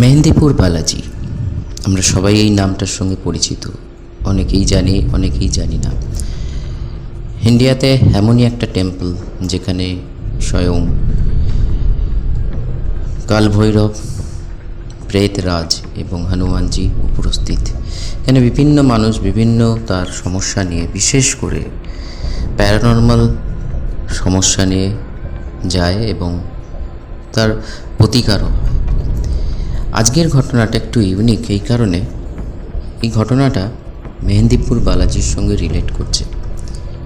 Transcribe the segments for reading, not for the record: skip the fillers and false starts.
মেহেন্দিপুর বালাজি, আমরা সবাই এই নামটার সঙ্গে পরিচিত। অনেকেই জানি, অনেকেই জানি না। ইন্ডিয়াতে এমনই একটা টেম্পল যেখানে স্বয়ং কালভৈরব, প্রেতরাজ এবং হনুমানজি উপস্থিত। এখানে বিভিন্ন মানুষ বিভিন্ন তার সমস্যা নিয়ে, বিশেষ করে প্যারানর্মাল সমস্যা নিয়ে যায় এবং তার প্রতিকারও হয়। আজকের ঘটনাটা একটু ইউনিক এই কারণে, এই ঘটনাটা মেহেন্দিপুর বালাজির সঙ্গে রিলেট করছে।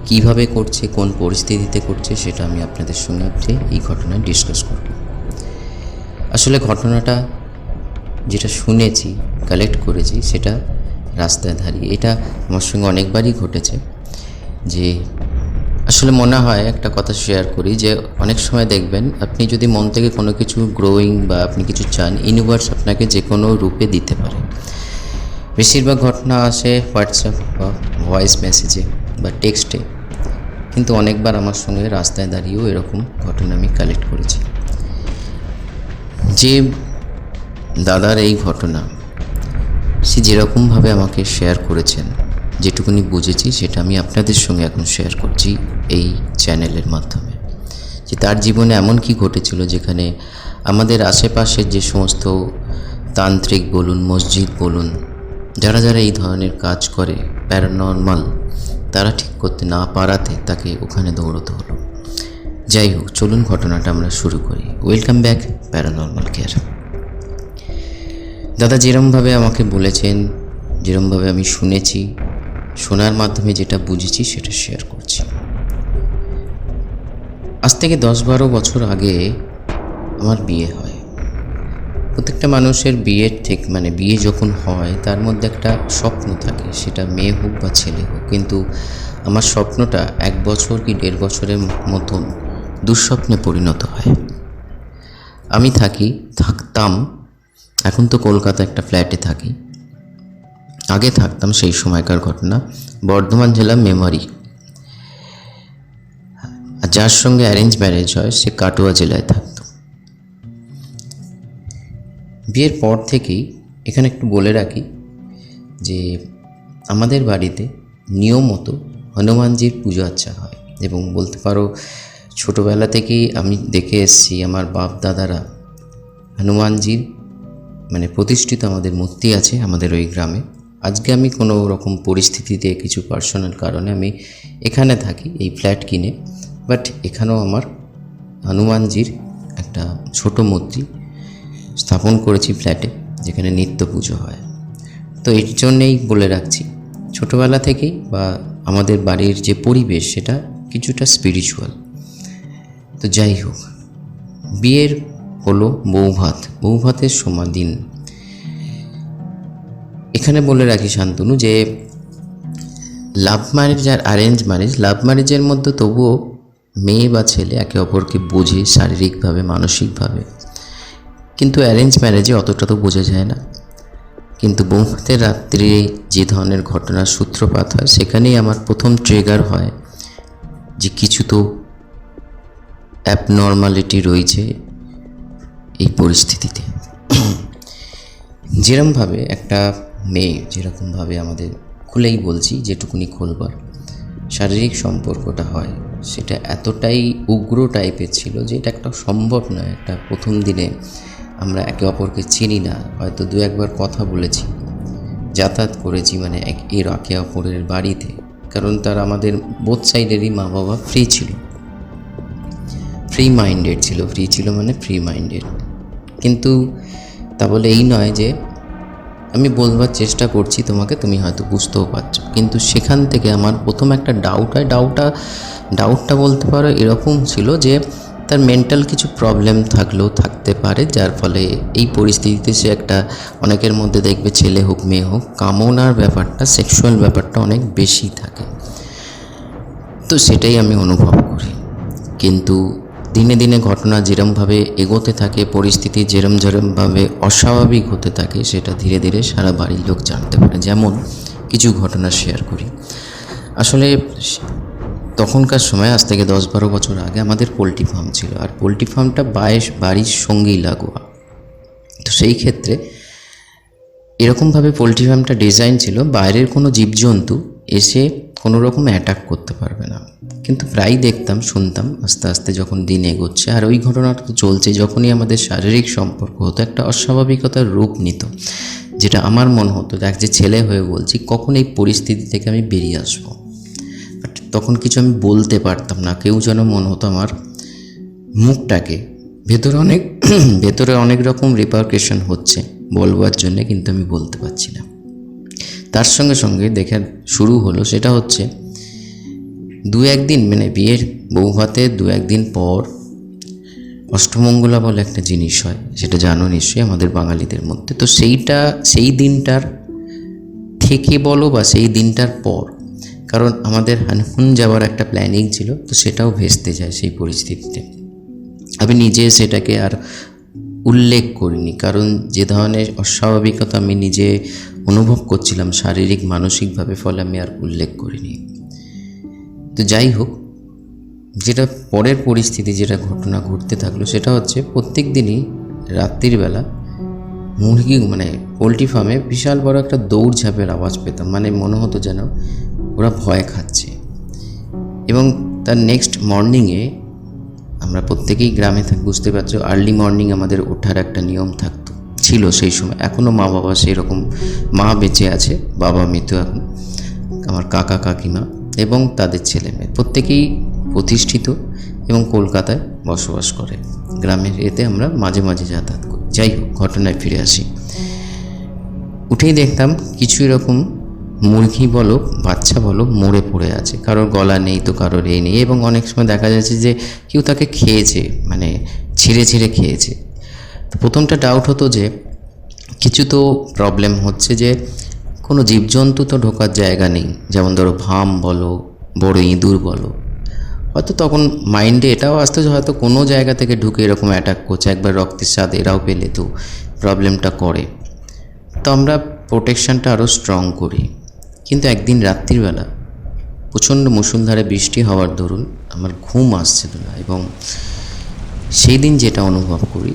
কিভাবে করছে, কোন পরিস্থিতিতে করছে, সেটা আমি আপনাদের সঙ্গে আজকে এই ঘটনায় ডিসকাস করব। আসলে ঘটনাটা যেটা শুনেছি, কালেক্ট করেছি, সেটা রাস্তায় দাঁড়িয়ে, এটা আমার সঙ্গে অনেকবারই ঘটেছে। যে আসলে মনে হয় একটা কথা শেয়ার করি, যে অনেক সময় দেখবেন আপনি যদি মন থেকে কোনো কিছু গ্রোয়িং বা আপনি কিছু চান, ইউনিভার্স আপনাকে যে কোনো রূপে দিতে পারে। বেশিরভাগ ঘটনা আসে হোয়াটসঅ্যাপ বা ভয়েস মেসেজে বা টেক্সটে, কিন্তু অনেকবার আমার সঙ্গে রাস্তায় দাঁড়িয়েও এরকম ঘটনা আমি কালেক্ট করেছি। যে দাদার এই ঘটনা, সে যেরকমভাবে আমাকে শেয়ার করেছেন, যেটুকুনি বুঝেছি সেটা আমি আপনাদের সঙ্গে এখন শেয়ার করছি এই চ্যানেলের মাধ্যমে। যে তার জীবনে এমন কি ঘটেছিল, যেখানে আমাদের আশেপাশের যে সমস্ত তান্ত্রিক বলুন, মসজিদ বলুন, যারা যারা এই ধরনের কাজ করে প্যারানর্মাল, তারা ঠিক করতে না পারাতে তাকে ওখানে দৌড়তে হলো। যাই হোক, চলুন ঘটনাটা আমরা শুরু করি। Welcome back paranormal care. দাদা যেরমভাবে আমাকে বলেছেন, যেরমভাবে আমি শুনেছি, শোনার মাধ্যমে যেটা বুঝেছি সেটা শেয়ার করছি। আজ থেকে 10-12 বছর আগে আমার বিয়ে হয়। প্রত্যেকটা মানুষের বিয়ের ঠিক বিয়ে যখন হয় তার মধ্যে একটা স্বপ্ন থাকে, সেটা মেয়ে হোক বা ছেলে হোক। কিন্তু আমার স্বপ্নটা 1 বছর কি 1.5 বছরের মতন দুঃস্বপ্নে পরিণত হয়। আমি থাকতাম, এখন তো কলকাতা একটা ফ্ল্যাটে থাকি, আগে থাকতাম সেই সময়কার ঘটনা, বর্ধমান জেলা মেমারি। আর যার সঙ্গে অ্যারেঞ্জ ম্যারেজ হয় সে কাটোয়া জেলায় থাকতো। বিয়ের পর থেকেই এখানে একটু বলে রাখি যে আমাদের বাড়িতে নিয়মমতো হনুমানজির পুজো আচ্ছা হয়, এবং বলতে পারো ছোটোবেলা থেকেই আমি দেখে এসেছি আমার বাপ দাদারা হনুমানজির প্রতিষ্ঠিত আমাদের মূর্তি আছে আমাদের ওই গ্রামে। আজকে আমি কোনো রকম পরিস্থিতিতে, কিছু পার্সোনাল কারণে আমি এখানে থাকি, এই ফ্ল্যাট কিনে, বাট এখানেও আমার হনুমানজির একটা ছোট মূর্তি স্থাপন করেছি ফ্ল্যাটে, যেখানে নিত্য পুজো হয়। তো এর জন্যেই বলে রাখছি, ছোটোবেলা থেকেই বা আমাদের বাড়ির যে পরিবেশ সেটা কিছুটা স্পিরিচুয়াল। তো যাই হোক, বিয়ের হলো বৌভাতের সময় দিন। এখানে বলে রাখি শান্তনু, যে লাভ ম্যারেজ আর অ্যারেঞ্জ ম্যারেজ, লাভ ম্যারেজের মধ্যে তবুও মেয়ে বা ছেলে একে অপরকে বোঝে শারীরিকভাবে, মানসিকভাবে, কিন্তু অ্যারেঞ্জ ম্যারেজে অতটা তো বোঝা যায় না। কিন্তু বৌভাতের রাত্রে যে ধরনের ঘটনার সূত্রপাত হয়, সেখানেই আমার প্রথম ট্রিগার হয় যে কিছু তো অ্যাবনর্মালিটি রয়েছে এই পরিস্থিতিতে। যেরকমভাবে একটা মেয়ে, যেরকমভাবে আমাদের খুলেই বলছি, যেটুকুনি খুলবার শারীরিক সম্পর্কটা হয়, সেটা এতটাই উগ্র টাইপের ছিল যে এটা একটা সম্ভব নয়। একটা প্রথম দিনে আমরা একে অপরকে চিনি না, হয়তো 2-1 বার কথা বলেছি, যাতায়াত করেছি এর একে অপরের বাড়িতে, কারণ তার আমাদের বোথ সাইডেরই মা বাবা ফ্রি ছিল, ফ্রি মাইন্ডেড ছিল। ফ্রি ছিল ফ্রি মাইন্ডেড। কিন্তু তা বলে এই নয় যে আমি বলবার চেষ্টা করছি তোমাকে, তুমি হয়তো বুঝতেও পারছো, কিন্তু সেখান থেকে আমার প্রথম একটা ডাউট হয়। ডাউটটা বলতে পারো এরকম ছিল যে তার মেন্টাল কিছু প্রবলেম থাকতে পারে, যার ফলে এই পরিস্থিতিতে সে একটা, অনেকের মধ্যে দেখবে ছেলে হোক মেয়ে হোক, কামনার ব্যাপারটা, সেক্সুয়াল ব্যাপারটা অনেক বেশি থাকে। তো সেটাই আমি অনুভব করি। কিন্তু দিনে দিনে ঘটনা যেরমভাবে এগোতে থাকে, পরিস্থিতি যেরমভাবে অস্বাভাবিক হতে থাকে, সেটা ধীরে ধীরে সারা বাড়ির লোক জানতে পারে। যেমন কিছু ঘটনা শেয়ার করি। আসলে তখনকার সময়, আজ থেকে 10-12 বছর আগে, আমাদের পোলট্রি ফার্ম ছিল, আর পোলট্রি ফার্মটা বাড়ির সঙ্গেই লাগোয়া। তো সেই ক্ষেত্রে এরকমভাবে পোলট্রি ফার্মটা ডিজাইন ছিল বাইরের কোনো জীবজন্তু এসে কোনো রকম অ্যাটাক করতে পারবে না। কিন্তু প্রায় দেখতাম, শুনতাম আস্তে আস্তে যখন দিন এগোচ্ছে, আর ওই ঘটনাটা তো চলছে, যখনই আমাদের শারীরিক সম্পর্ক হতো একটা অস্বাভাবিকতার রূপ নিত, যেটা আমার মনে হতো যে ছেলে হয়ে বলছি কখন এই পরিস্থিতি থেকে আমি বেরিয়ে আসবো। বাট তখন কিছু আমি বলতে পারতাম না, কেউ যেন মনে হতো আমার মুখটাকে ভেতরে অনেক রকম রিপারকেশন হচ্ছে বলবার জন্যে, কিন্তু আমি বলতে পারছি না। তার সঙ্গে সঙ্গে দেখা শুরু হলো, সেটা হচ্ছে দু একদিন মানে বিয়ের বৌভাতে দু একদিন পর অষ্টমঙ্গলা বলে একটা জিনিস হয়, সেটা জানো নিশ্চয়ই আমাদের বাঙালিদের মধ্যে। তো সেই দিনটার থেকে বলো বা সেই দিনটার পর, কারণ আমাদের হানিমুন যাওয়ার একটা প্ল্যানিং ছিল, তো সেটাও ভেস্তে যায় সেই পরিস্থিতিতে। আমি নিজে সেটাকে আর উল্লেখ করিনি, কারণ যে ধরনের অস্বাভাবিকতা আমি নিজে অনুভব করছিলাম শারীরিক মানসিকভাবে, ফলে আমি আর উল্লেখ করিনি। তো যাই হোক, যেটা পরের পরিস্থিতি, যেটা ঘটনা ঘটতে থাকলো, সেটা হচ্ছে প্রত্যেক দিনই রাত্রির বেলা মুরগি মানে পোলট্রি ফার্মে বিশাল বড় একটা দৌড়ঝাঁপের আওয়াজ পেতাম, মানে মনে হতো যেন ওরা ভয় খাচ্ছে। এবং তার নেক্সট মর্নিংয়ে আমরা প্রত্যেকেই গ্রামে বুঝতে পারছো, আর্লি মর্নিং আমাদের ওঠার একটা নিয়ম ছিল সেই সময়। এখনও মা বাবা সেই রকম, মা বেঁচে আছে, বাবা মৃত এখন, আমার কাকা কাকিমা এবং তাদের ছেলে মেয়ে প্রত্যেকেই প্রতিষ্ঠিত এবং কলকাতায় বসবাস করে। গ্রামের এতে আমরা মাঝে মাঝে যাতায়াত করি। যাই হোক, ঘটনায় ফিরে আসি। উঠেই দেখতাম কিছু এরকম মুরগি বলো বাচ্চা বলো মরে পড়ে আছে, কারোর গলা নেই তো কারোর এই নেই, এবং অনেক সময় দেখা যাচ্ছে যে কেউ তাকে খেয়েছে, মানে ছিঁড়ে ছিঁড়ে খেয়েছে। তো প্রথমটা ডাউট হতো যে কিছু তো প্রবলেম হচ্ছে, যে কোনো জীবজন্তু তো ঢোকার জায়গা নেই, যেমন ধরো ভাম বলো, বড় ইঁদুর বলো, হয়তো তখন মাইন্ডে এটাও আসতো যে হয়তো কোনো জায়গা থেকে ঢুকে এরকম অ্যাটাক করছে, একবার রক্তের স্বাদ এরাও পেলে তো প্রবলেমটা করে। তো আমরা প্রোটেকশানটা আরও স্ট্রং করি। কিন্তু একদিন রাত্রিবেলা প্রচণ্ড মুষলধারে বৃষ্টি হওয়ার দরুন আমার ঘুম আসছিল না, এবং সেই দিন যেটা অনুভব করি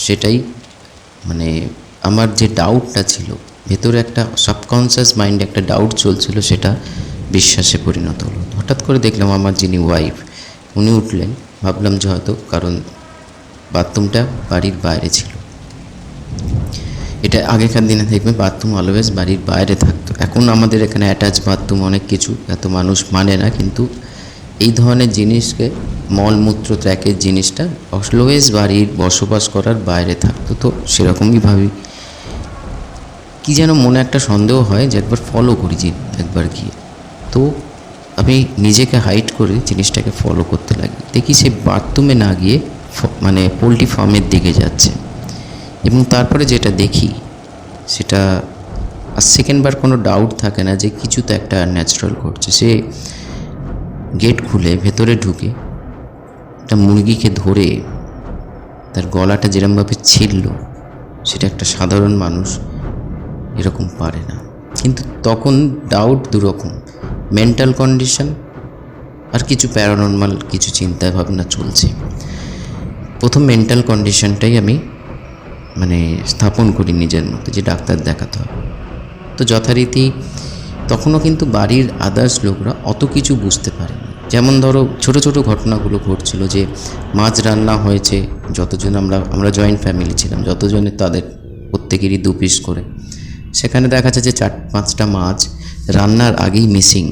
সেটাই মানে আমার যে ডাউটটা ছিল ভেতরে, একটা সাবকনসিয়াস মাইন্ডে একটা ডাউট চলছিল, সেটা বিশ্বাসে পরিণত হলো। হঠাৎ করে দেখলাম আমার যিনি ওয়াইফ, উনি উঠলেন। ভাবলাম যে হয়তো, কারণ বাথরুমটা বাড়ির বাইরে ছিল। এটা আগেকার দিনে দেখবে বাথরুম অলওয়েজ বাড়ির বাইরে থাকতো। এখন আমাদের এখানে অ্যাটাচ বাথরুম অনেক কিছু, এত মানুষ মানে না, কিন্তু এই ধরনের জিনিসকে মলমূত্র ত্যাগের জিনিসটা অলওয়েজ বাড়ির বসবাস করার বাইরে থাকতো। তো সেরকমই ভাবি, কি যেন মনে একটা সন্দেহ হয় যে একবার ফলো করি, যে একবার গিয়ে। তো আমি নিজেকে হাইড করে জিনিসটাকে ফলো করতে লাগি। দেখি সে বাথরুমে না গিয়ে মানে পোলট্রি ফার্মের দিকে যাচ্ছে, এবং তারপরে যেটা দেখি সেটা আর সেকেন্ডবার কোনো ডাউট থাকে না যে কিছু তো একটা ন্যাচারাল ঘটছে। সে গেট খুলে ভেতরে ঢুকে একটা মুরগিকে ধরে তার গলাটা যেরকমভাবে ছিঁড়ল, সেটা একটা সাধারণ মানুষ এরকম পারে না। কিন্তু তখন ডাউট দুরকম, মেন্টাল কন্ডিশন আর কিছু প্যারানর্মাল কিছু চিন্তা ভাবনা চলছে। প্রথম মেন্টাল কন্ডিশনটাই আমি মানে স্থাপন করি নিজের মধ্যে, যে ডাক্তার দেখাতে হবে। তো যথারীতি তখনও কিন্তু বাড়ির আদার্স লোকরা অত কিছু বুঝতে পারেনি। যেমন ধরো ছোট ছোট ঘটনাগুলো ঘটছিল, যে মাছ রান্না হয়েছে, যতজন আমরা জয়েন্ট ফ্যামিলি ছিলাম, যতজনের তাদের প্রত্যেকেরই 2 পিস করে, সেখানে দেখা যাচ্ছে 4-5টা মাছ রান্নার আগেই মিসিং।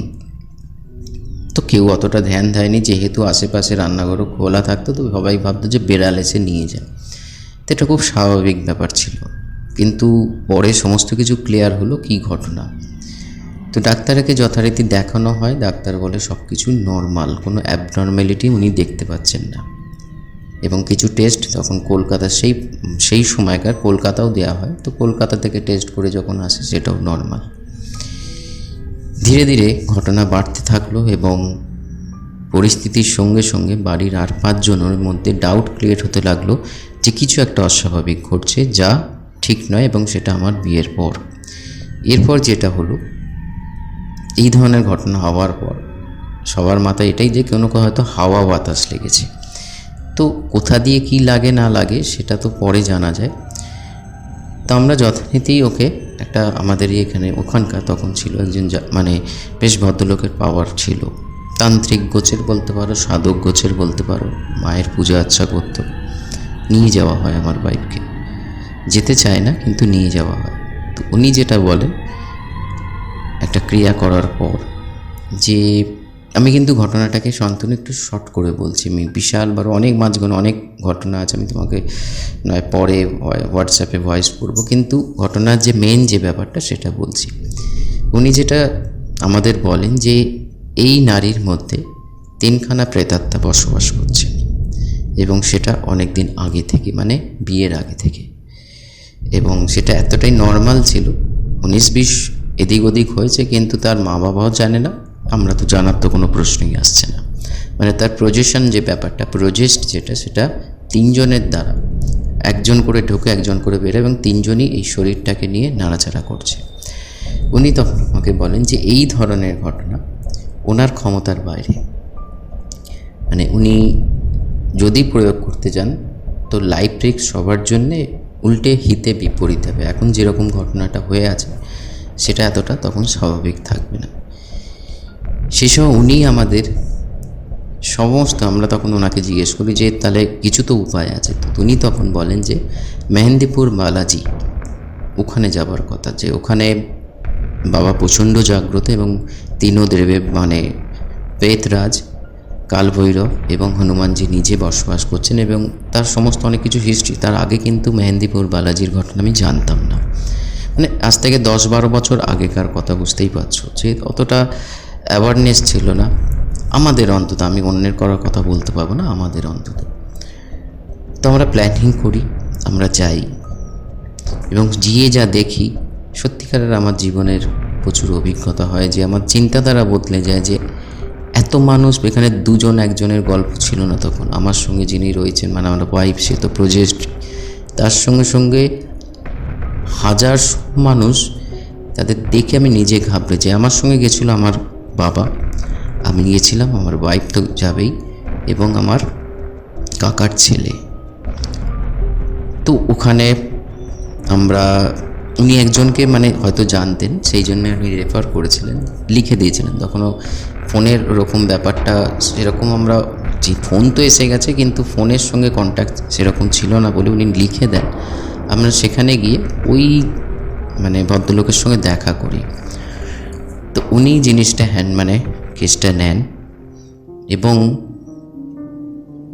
তো কেউ অতটা ধ্যান দেয়নি, যেহেতু আশেপাশে রান্নাঘরও খোলা থাকতো, তো সবাই ভাবতো যে বেড়াল এসে নিয়ে যায়। তো এটা খুব স্বাভাবিক ব্যাপার ছিল। কিন্তু পরে সমস্ত কিছু ক্লিয়ার হলো কী ঘটনা। তো ডাক্তারকে যথারীতি দেখানো হয়, ডাক্তার বলে সব কিছু নর্মাল, কোনো অ্যাবনর্ম্যালিটি উনি দেখতে পাচ্ছেন না। এবং কিছু টেস্ট তখন কলকাতা সেই সময়কার কলকাতাও দেওয়া হয়, তো কলকাতা থেকে টেস্ট করে যখন আসে সেটাও নর্মাল। ধীরে ধীরে ঘটনা বাড়তে থাকলো, এবং পরিস্থিতির সঙ্গে সঙ্গে বাড়ির আর 5 জনের মধ্যে ডাউট ক্রিয়েট হতে লাগলো যে কিছু একটা অস্বাভাবিক ঘটছে, যা ঠিক নয়, এবং সেটা আমার বিয়ের পর। এরপর যেটা হলো, এই ধরনের ঘটনা হওয়ার পর সবার মাথায় এটাই যে কোনো হয়তো হাওয়া বাতাস লেগেছে। তো কোথা দিয়ে কি লাগে না লাগে সেটা তো পরে জানা যায়। আমরা যথারীতি ওকে একটা আমাদেরই এখানে ওখানকার তখন ছিল একজন মানে বেশ ভদ্রলোকের পাওয়ার ছিল, তান্ত্রিক গোছের বলতে পারো, সাধক গোছের বলতে পারো, মায়ের পূজা আচ্ছা করতো। নিয়ে যাওয়া হয় আমার ওয়াইফকে, যেতে চায় না কিন্তু নিয়ে যাওয়া হয়। তো উনি যেটা বলে একটা ক্রিয়া করার পর, যে আমি কিন্তু ঘটনাটাকে শান্তনু একটু শর্ট করে বলছি, আমি বিশাল বড় অনেক মাঝখানে অনেক ঘটনা আছে, আমি তোমাকে নয় পরে হোয়াটসঅ্যাপে ভয়েস করবো, কিন্তু ঘটনার যে মেন যে ব্যাপারটা সেটা বলছি। উনি যেটা আমাদের বলেন যে এই নারীর মধ্যে 3খানা প্রেতাত্মা বসবাস করছে, এবং সেটা অনেক দিন আগে থেকে, মানে বিয়ের আগে থেকে, এবং সেটা এতটাই নর্মাল ছিল। 19-20 এদিক ওদিক হয়েছে, কিন্তু তার মা বাবাও জানে না, আমরা তো জানার তো কোনো প্রশ্নই আসছে না। মানে তার প্রজেশন যে ব্যাপারটা, প্রজেস্ট যেটা, সেটা 3 জনের দ্বারা, একজন করে ঢোকে একজন করে বেরোয়, এবং 3 জনই এই শরীরটাকে নিয়ে নাড়াচাড়া করছে। উনি তখন আমাকে বলেন যে এই ধরনের ঘটনা ওনার ক্ষমতার বাইরে, মানে উনি যদি প্রয়োগ করতে যান তো লাইফ রিস্ক সবার জন্যে উল্টে হিতে বিপরীত হবে। এখন যেরকম ঘটনাটা হয়ে আছে সেটা এতটা তখন স্বাভাবিক থাকবে না। সেসব উনি আমাদের সমস্ত, আমরা তখন ওনাকে জিজ্ঞেস করি যে তাহলে কিছু তো উপায় আছে, তো উনি তখন বলেন যে মেহেন্দিপুর বালাজি ওখানে যাবার কথা, যে ওখানে বাবা প্রচণ্ড জাগ্রত এবং 3 দেবের মানে প্রেতরাজ, কালভৈরব এবং হনুমানজি নিজে বসবাস করছেন, এবং তার সমস্ত অনেক কিছু হিস্ট্রি। তার আগে কিন্তু মেহেন্দিপুর বালাজির ঘটনা আমি জানতাম না, মানে আজ থেকে 10-12 বছর আগেকার কথা, বুঝতেই পারছো যে অতটা অ্যাওয়ারনেস ছিল না আমাদের অন্তত, আমি অন্যের করার কথা বলতে পারবো না, আমাদের অন্তত। তো আমরা প্ল্যানিং করি, আমরা যাই, এবং গিয়ে যা দেখি সত্যিকারের আমার জীবনের প্রচুর অভিজ্ঞতা হয়, যে আমার চিন্তাধারা বদলে যায়, যে এত মানুষ এখানে 2-1 গল্প ছিল না তখন। আমার সঙ্গে যিনি রয়েছেন, মানে আমার ওয়াইফ, সে তো প্রজেস্ট, তার সঙ্গে সঙ্গে হাজার মানুষ, তাদের দেখে আমি নিজে ঘাবড়ে যাই। আমার সঙ্গে গেছিলো আমার বাবা, আমি গিয়েছিলাম, আমার ওয়াইফ তো যাবেই, এবং আমার কাকার ছেলে। তো ওখানে আমরা, উনি একজনকে মানে হয়তো জানতেন, সেই জন্য উনি রেফার করেছিলেন, লিখে দিয়েছিলেন। তখনও ফোনের ওরকম ব্যাপারটা সেরকম, আমরা যে ফোন তো এসে গেছে কিন্তু ফোনের সঙ্গে কন্ট্যাক্ট সেরকম ছিল না বলে উনি লিখে দেন। আমরা সেখানে গিয়ে ওই মানে ভদ্রলোকের সঙ্গে দেখা করি। তো উনি জিনিসটা মানে কেসটা নেন, এবং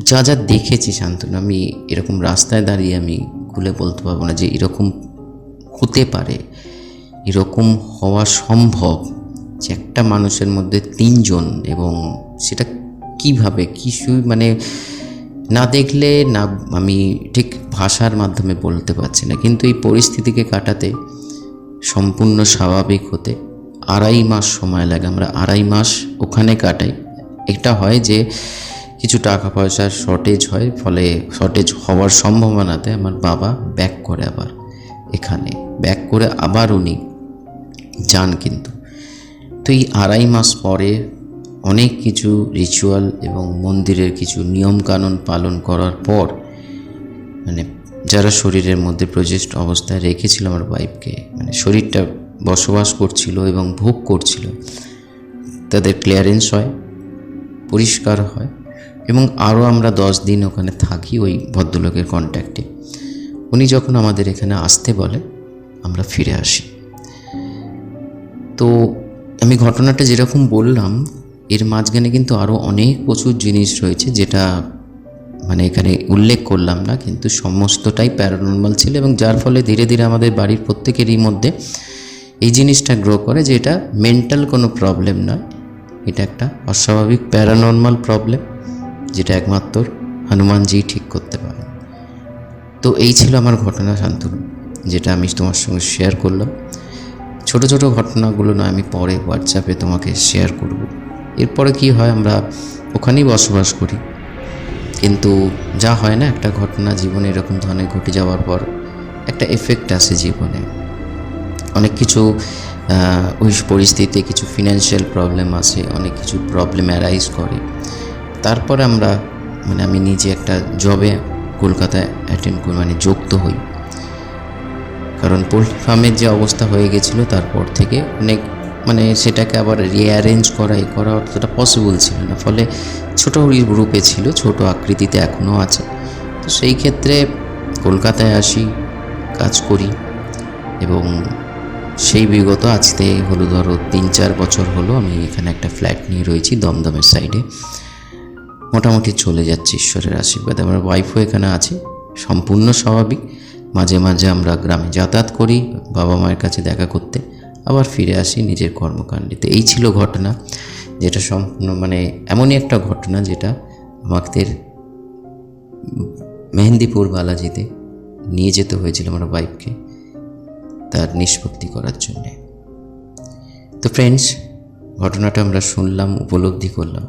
যা যা দেখেছি শান্তনু, আমি এরকম রাস্তায় দাঁড়িয়ে আমি খুলে বলতে পারবো না যে এরকম হতে পারে, এরকম হওয়া সম্ভব যে একটা মানুষের মধ্যে 3 জন, এবং সেটা কীভাবে মানে না দেখলে না, আমি ঠিক ভাষার মাধ্যমে বলতে পারছি না। কিন্তু এই পরিস্থিতিকে কাটাতে, সম্পূর্ণ স্বাভাবিক হতে 2.5 মাস সময় লাগে। আমরা 2.5 মাস ওখানে কাটাই। এটা হয় যে কিছু টাকা পয়সার শর্টেজ হয়, ফলে শর্টেজ হওয়ার সম্ভাবনাতে আমার বাবা ব্যাক করে, আবার এখানে ব্যাক করে আবার উনি যান। কিন্তু তো এই 2.5 মাস পরে অনেক কিছু রিচুয়াল এবং মন্দিরের কিছু নিয়মকানুন পালন করার পর, মানে যারা শরীরের মধ্যে প্রজেস্ট অবস্থায় রেখেছিল আমার ওয়াইফকে, মানে শরীরটা বসবাস করছিল এবং ভোগ করছিল, তাদের ক্লিয়ারেন্স হয়, পরিষ্কার হয়, এবং আরও আমরা 10 দিন ওখানে থাকি ওই ভদ্রলোকের কন্ট্যাক্টে। উনি যখন আমাদের এখানে আসতে বলে আমরা ফিরে আসি। তো আমি ঘটনাটা যেরকম বললাম, এর মাঝখানে কিন্তু আরও অনেক প্রচুর জিনিস রয়েছে, যেটা মানে এখানে উল্লেখ করলাম না, কিন্তু সমস্তটাই প্যারানর্মাল ছিল, এবং যার ফলে ধীরে ধীরে আমাদের বাড়ির প্রত্যেকেরই মধ্যে এই জিনিসটা গ্রো করে যে এটা মেন্টাল কোনো প্রবলেম নয়, এটা একটা অস্বাভাবিক প্যারানর্মাল প্রবলেম, যেটা একমাত্র হনুমানজি ঠিক করতে পারে। তো এই ছিল আমার ঘটনা শান্তনু, যেটা আমি তোমার সঙ্গে শেয়ার করলাম। ছোট ছোট ঘটনাগুলো নয়, আমি পরে হোয়াটসঅ্যাপে তোমাকে শেয়ার করব। এরপরে কি হয়, আমরা ওখানেই বসবাস করি, কিন্তু যা হয় না, একটা ঘটনা জীবনে এরকম ধরনের ঘটে যাওয়ার পর একটা এফেক্ট আসে জীবনে, অনেক কিছু ওই পরিস্থিতিতে কিছু ফিনান্সিয়াল প্রবলেম আসে, অনেক কিছু প্রবলেম অ্যারাইজ করে। তারপরে আমরা মানে আমি নিজে একটা জবে কলকাতায় অ্যাটেন্ড করি, মানে যুক্ত হই। কারণ পোলট্রি ফার্মের যে অবস্থা হয়ে গেছিলো তারপর থেকে অনেক সেটাকে আবার রিঅ্যারেঞ্জ করা অতটা পসিবল ছিল না, ফলে ছোটো রূপে ছিল, ছোট আকৃতিতে এখনও আছে। তো সেই ক্ষেত্রে কলকাতায় আসি, কাজ করি, এবং সেই বিগত আজকে হলো ধরো 3-4 বছর হলো আমি এখানে একটা ফ্ল্যাট নিয়ে রয়েছি দমদমের সাইডে। মোটামুটি চলে যাচ্ছে ঈশ্বরের আশীর্বাদে। আমার ওয়াইফও এখানে আছে, সম্পূর্ণ স্বাভাবিক। মাঝে মাঝে আমরা গ্রামে যাতায়াত করি বাবা মায়ের কাছে দেখা করতে, আবার ফিরে আসি নিজের কর্মকাণ্ডেতে। এই ছিল ঘটনা, যেটা সম্পূর্ণ এমনই একটা ঘটনা যেটা আমাদের মেহেন্দিপুর বালাজিতে নিয়ে যেতে হয়েছিল আমার ওয়াইফকে তার নিষ্পত্তি করার জন্যে। তো ফ্রেন্ডস, ঘটনাটা আমরা শুনলাম, উপলব্ধি করলাম।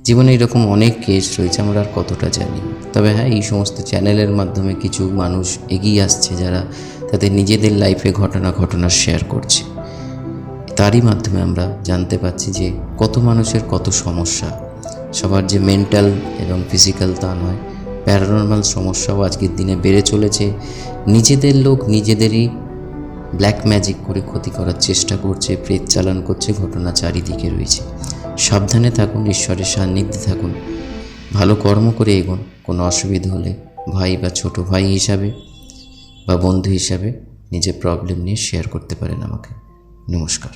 জীবনে এরকম অনেক কেস রয়েছে, আমরা আর কতটা জানি। তবে হ্যাঁ, এই সমস্ত চ্যানেলের মাধ্যমে কিছু মানুষ এগিয়ে আসছে যারা তাদের নিজেদের লাইফে ঘটনা শেয়ার করছে। তারই মাধ্যমে আমরা জানতে পারছি যে কত মানুষের কত সমস্যা। সবার যে মেন্টাল এবং ফিজিক্যাল তা নয়, প্যারানর্মাল সমস্যাও আজকের দিনে বেড়ে চলেছে। নিজেদের লোক নিজেদেরই ব্ল্যাক ম্যাজিক করে ক্ষতি করার চেষ্টা করছে, প্রেত চালান করছে, ঘটনা চারিদিকে রয়েছে। সাবধানে থাকুন, ঈশ্বরের সান্নিধ্যে থাকুন, ভালো কর্ম করে এগোন। কোনো অসুবিধা হলে ভাই বা ছোট ভাই হিসাবে বা বন্ধু হিসাবে নিজের প্রবলেম নিয়ে শেয়ার করতে পারেন আমাকে। নমস্কার।